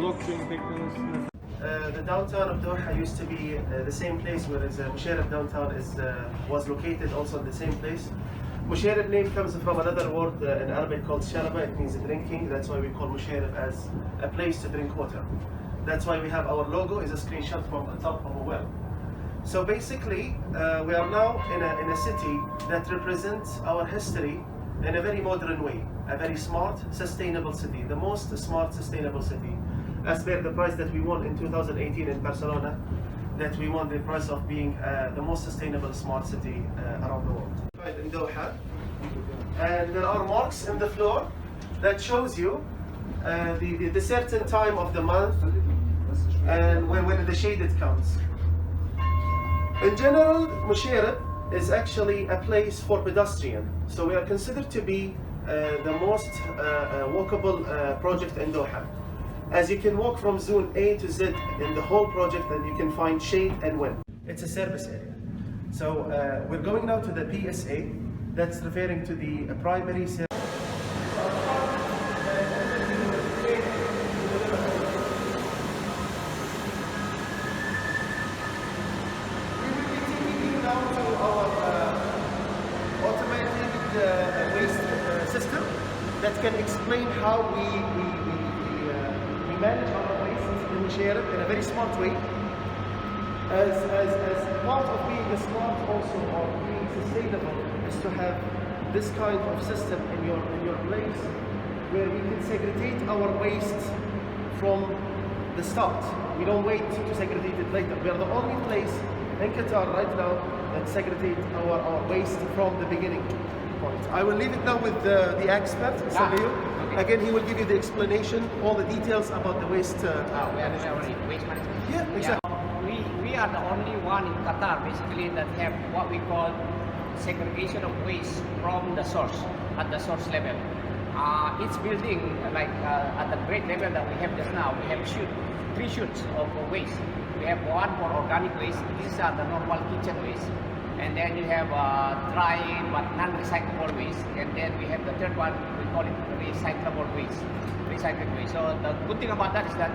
The downtown of Doha used to be the same place where Msheireb Downtown was located, also in the same place. Msheireb name comes from another word in Arabic called sharaba. It means drinking. That's why we call Msheireb as a place to drink water. That's why we have our logo is a screenshot from the top of a well. So basically, we are now in a city that represents our history in a very modern way. A very smart, sustainable city. The most smart, sustainable city. As per the prize that we won in 2018 in Barcelona, that we won the prize of being the most sustainable smart city around the world. In Doha, and there are marks in the floor that shows you the certain time of the month and when the shaded comes. In general, Msheireb is actually a place for pedestrian, so we are considered to be the most walkable project in Doha. As you can walk from zone A to Z in the whole project, and you can find shade and wind. It's a service area. So we're going now to the PSA, that's referring to the primary service. We will be taking now to our automated waste system that can explain how we manage our waste in Msheireb in a very smart way. As part of being a smart also or being sustainable is to have this kind of system in your place where we can segregate our waste from the start. We don't wait to segregate it later. We are the only place in Qatar right now that segregate our waste from the beginning point. I will leave it now with the expert, Sabil. Okay. Again, he will give you the explanation, all the details about the waste. We are the waste management. Yeah, exactly. We are the only one in Qatar basically that have what we call segregation of waste from the source, at the source level. Each building, like at the grade level that we have just now, we have three chutes of waste. We have one for organic waste. These are the normal kitchen waste. And then you have dry but non-recyclable waste. And then we have the third one, we call it recyclable waste. Recycled waste. So the good thing about that is that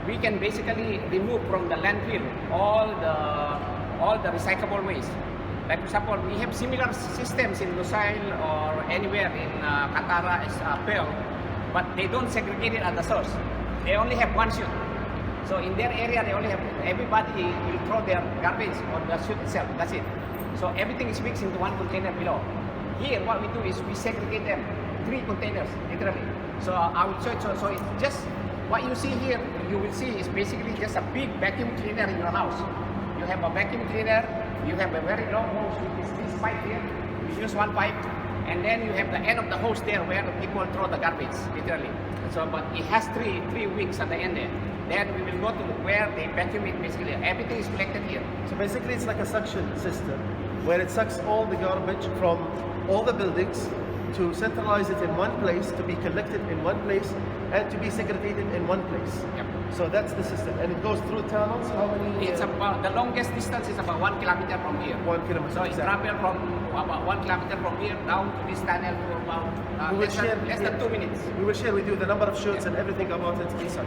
we can basically remove from the landfill all the recyclable waste. Like for example, we have similar systems in Lusail or anywhere in Qatar as Pearl, but they don't segregate it at the source. They only have one chute. So in their area, they only have, everybody will throw their garbage on the chute itself. That's it. So everything is mixed into one container below. Here, what we do is we segregate them, 3 containers, literally. So I will show it. So it's just what you see here. You will see is basically just a big vacuum cleaner in your house. You have a vacuum cleaner. You have a very long hose with this pipe here. You use one pipe, and then you have the end of the hose there where the people throw the garbage, literally. So, but it has three wings at the end there. Then we will go to where they vacuum it. Basically, everything is collected here. So basically, it's like a suction system where it sucks all the garbage from all the buildings to centralize it in one place, to be collected in one place, and to be segregated in one place. Yep. So that's the system, and it goes through tunnels. How many? It's about the longest distance is about 1 kilometer from here. 1 kilometer. So it travel from about 1 kilometer from here down to this tunnel for about less than 2 minutes. We will share with you the number of chutes and everything about it inside.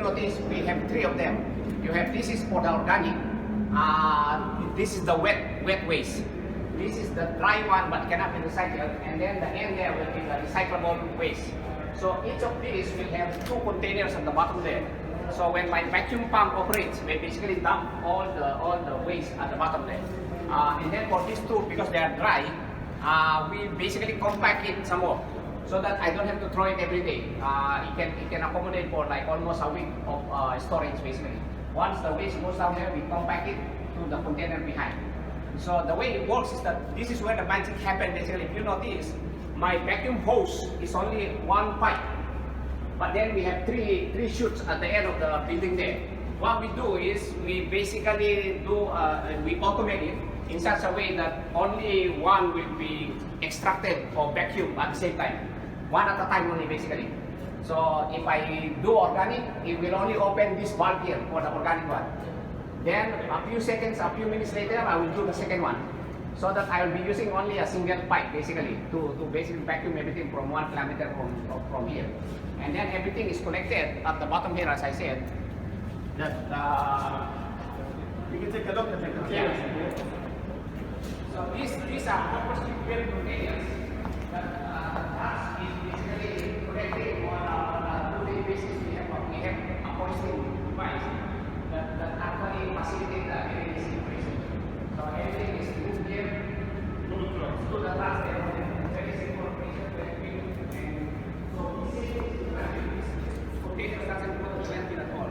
Notice we have 3 of them. You have, this is for the organic. This is the wet waste. This is the dry one but cannot be recycled, and then the end there will be the recyclable waste. So each of these will have 2 containers at the bottom there. So when my vacuum pump operates, we basically dump all the waste at the bottom there. And then for these 2, because they are dry, we basically compact it some more, so that I don't have to throw it every day. It can accommodate for like almost a week of storage basically. Once the waste goes down there, we compact it to into the container behind. So the way it works is that this is where the magic happens. Basically, if you notice, my vacuum hose is only one pipe, but then we have three chutes at the end of the building there. What we do is we basically we automate it in such a way that only one will be extracted or vacuum at the same time, one at a time only basically. So if I do organic, it will only open this valve here for the organic one. Then a few minutes later, I will do the second one, so that I will be using only a single pipe basically to basically vacuum everything from 1 kilometer from here. And then everything is collected at the bottom here, as I said. That You can take a look at the containers. yeah. So these are purposely built containers that us is basically collecting on a 2-day basis. We have a hoisting device that actually facilitate the irrigation operation. So everything is moved here to the trucks there. Very simple operation and so this container doesn't go to landfill at all.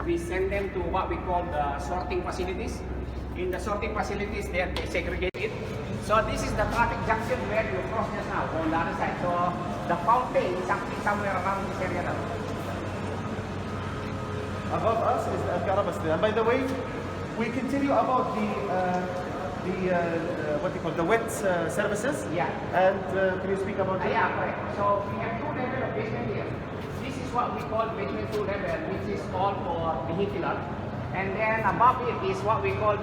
We send them to what we call the sorting facilities. In the sorting facilities, they segregate it. So this is the traffic junction where you cross just now on the other side. So the fountain is actually somewhere around this area now. Above us is the Al-Karabas. And by the way, we continue about the what do you call the wet services. Yeah. And can you speak about that? Yeah, correct. So we have 2 levels of basement here. This is what we call basement 2 level, which is all for vehicular. And then above it is what we call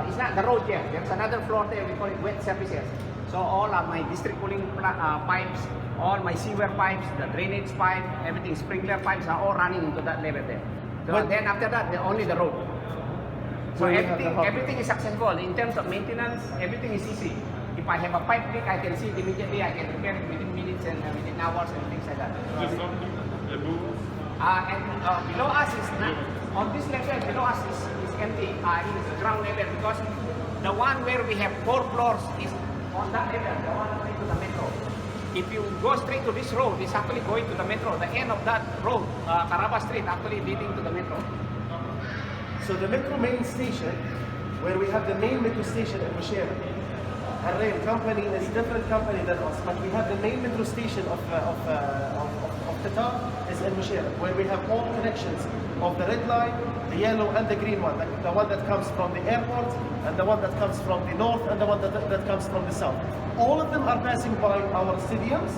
it's not the road yet. There's another floor there. We call it wet services. So all of my district cooling pipes, all my sewer pipes, the drainage pipe, everything, sprinkler pipes are all running into that level there. So then after that, only the road. So everything is successful in terms of maintenance. Everything is easy. If I have a pipe leak, I can see it immediately. I can repair it within minutes and within hours and things like that. And below us is not, on this level below us is empty. It is the ground level because the one where we have 4 floors is on that level, the one going to the metro. If you go straight to this road, it's actually going to the metro. The end of that road, Caraba Street, actually leading to the metro. So the metro main station, where we have the main metro station in Msheireb, a rail company is a different company than us, but we have the main metro station of Qatar is in Msheireb, where we have all connections of the red line, the yellow and the green one, the one that comes from the airport and the one that comes from the north and the one that comes from the south. All of them are passing by our stadiums,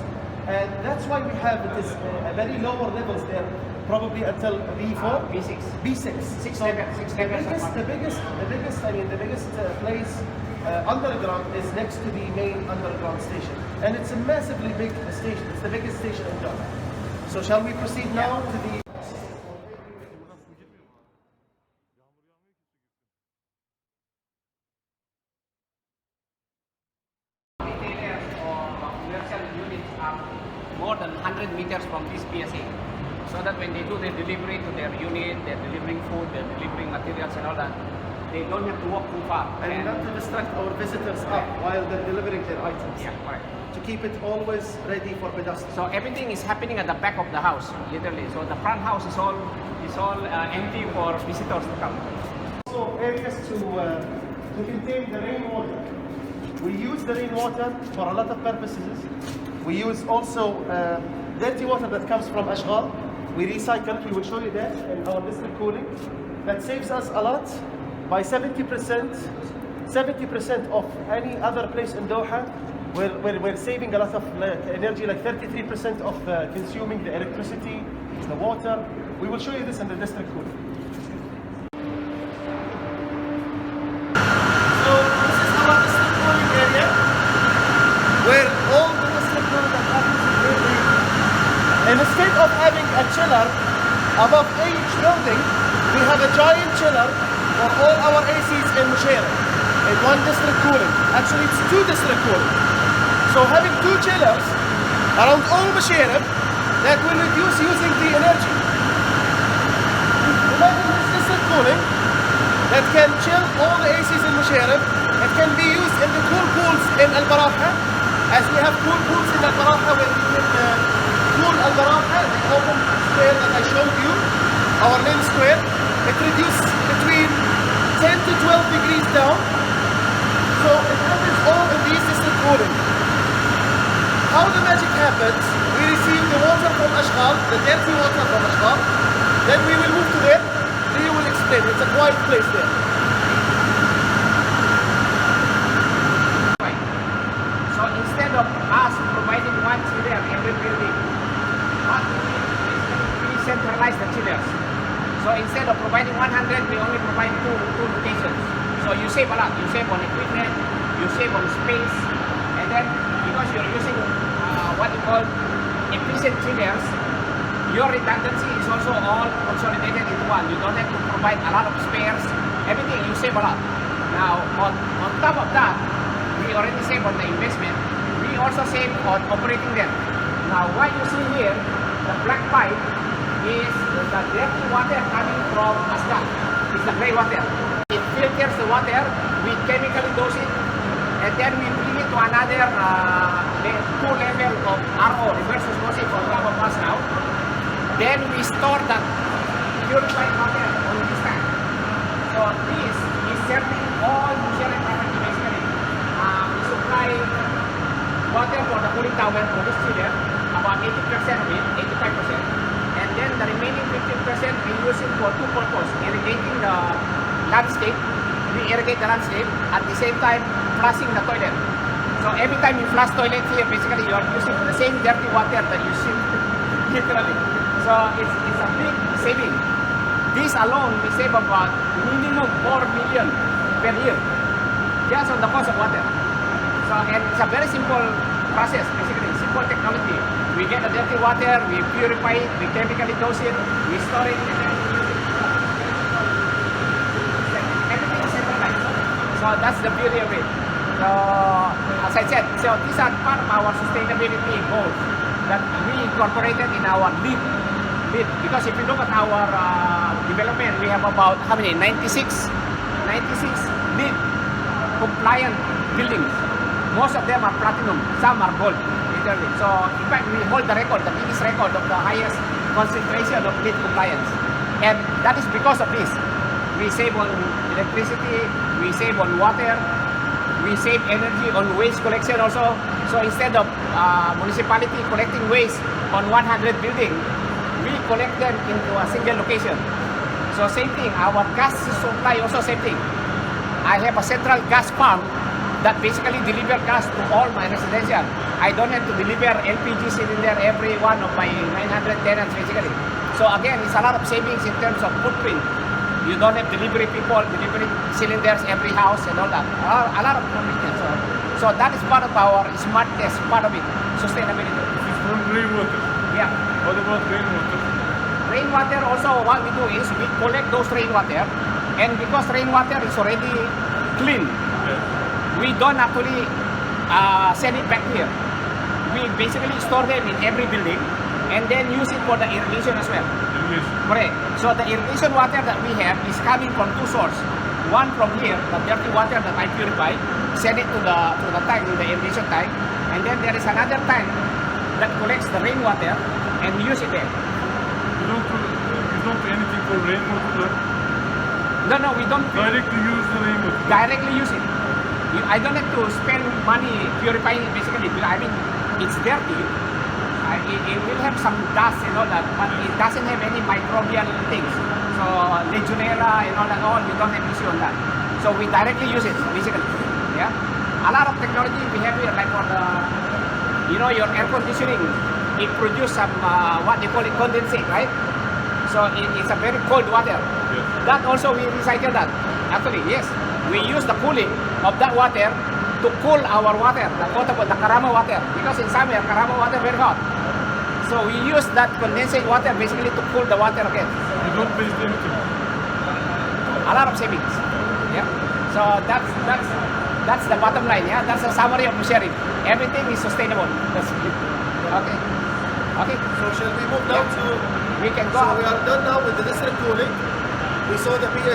and that's why we have it is a very lower levels there, probably until B4, B6, B6. Six So levels. the biggest place underground is next to the main underground station, and it's a massively big station. It's the biggest station in Doha. So shall we proceed now to the more than 100 meters from this PSA, so that when they do their delivery to their unit, they're delivering food, they're delivering materials and all that, they don't have to walk too far. and not to distract our visitors up while they're delivering their items. Yeah, correct. To keep it always ready for pedestrians. So everything is happening at the back of the house, literally. So the front house is all empty for visitors to come. Also areas to contain the rainwater. We use the rainwater for a lot of purposes. We use also dirty water that comes from Ashghal. We recycle it. We will show you that in our district cooling. That saves us a lot by 70%. 70% of any other place in Doha. We're saving a lot of energy, like 33% of consuming the electricity, the water. We will show you this in the district cooling. So this is our district cooling area, where all the district cooling that happens is here. And instead of having a chiller above each building, we have a giant chiller for all our ACs in Msheireb, in one district cooling. Actually, it's 2 district cooling. So having 2 chillers around all Msheireb, that will reduce using the energy. Imagine this district cooling that can chill all the ACs in Msheireb. It can be used in the cool pools in Al-Baraha, as we have cool pools in Al-Baraha where we can cool Al-Baraha, the open square that I showed you, our main square. It reduces between 10 to happens, we receive the water from Ashghal, the dirty water from Ashghal, then we will move to there. He will explain. It's a quiet place there. So instead of us providing one chiller every building, what we did is we centralize the chillers. So instead of providing 100, we only provide two locations. So you save a lot. You save on equipment, you save on space, and then because you're using what you call efficient chillers, your redundancy is also all consolidated into one. You don't have to provide a lot of spares. Everything you save a lot. Now on top of that, we already save on the investment. We also save on operating them. Now what you see here, the black pipe is the dirty water coming from Asgard. It's the Greywater. It filters the water, we chemically dose it, and then we bring it to another 2 level of RO, reverse osmosis on top of us now. Then we store that purified water on this tank. So this is serving all Msheireb property basically. We supply water for the cooling tower for this chiller, about 80% of it, 85%. And then the remaining 15% we use it for two purposes: irrigating the landscape. We irrigate the landscape at the same time flushing the toilet. So every time you flush toilet here, basically you are using the same dirty water that you see literally. So it's a big saving. This alone we save about minimum 4 million per year just on the cost of water. So and it's a very simple process, basically simple technology. We get the dirty water, we purify it, we chemically dose it, we store it, and then we use it. Everything is centralized. So that's the beauty of it. So as I said, so these are part of our sustainability goals that we incorporated in our LEED. Because if you look at our development, we have about how many? 96 LEED compliant buildings. Most of them are platinum, some are gold. So in fact, we hold the record, the biggest record of the highest concentration of LEED compliance. And that is because of this. We save on electricity, we save on water, we save energy on waste collection also. So instead of municipality collecting waste on 100 buildings, we collect them into a single location. So same thing, our gas supply also same thing. I have a central gas farm that basically deliver gas to all my residential. I don't have to deliver LPG cylinder every one of my 900 tenants basically. So again, it's a lot of savings in terms of footprint. You don't have delivery people delivering cylinders every house and all that. A lot of convenience. So that is part of our smartness, part of it, sustainability. This is from rainwater. Yeah. What about rainwater? Rainwater also, what we do is we collect those rainwater, and because rainwater is already clean, Yes. we don't actually send it back here. We basically store them in every building and then use it for the irrigation as well. Irrigation. Correct. So the irrigation water that we have is coming from two sources. One from here, the dirty water that I purify, send it to the tank, in the irrigation tank, and then there is another tank that collects the rainwater and use it there. You don't do anything for rainwater? No, we don't Directly use the rainwater? directly use it. I don't have to spend money purifying it basically. I mean, it's dirty. It will have some dust and all that, but it doesn't have any microbial things. So Legionella and all that, you don't have issue on that. So we directly use it basically. Yeah. A lot of technology we have here, like for the, your air conditioning, it produces some what they call it condensate, right? So it's a very cold water. Yes. That also we recycle that. Actually, yes. We use the cooling of that water to cool our water, the Karama water. Because in summer, Karama water very hot. So we use that condensate water basically to cool the water again. You don't waste anything? A lot of savings. Yeah. So that's the bottom line. Yeah. That's a summary of Msheireb. Everything is sustainable. That's it. Okay. Okay. So shall we move now to? We can go. So we are done now with the district cooling. We saw the PS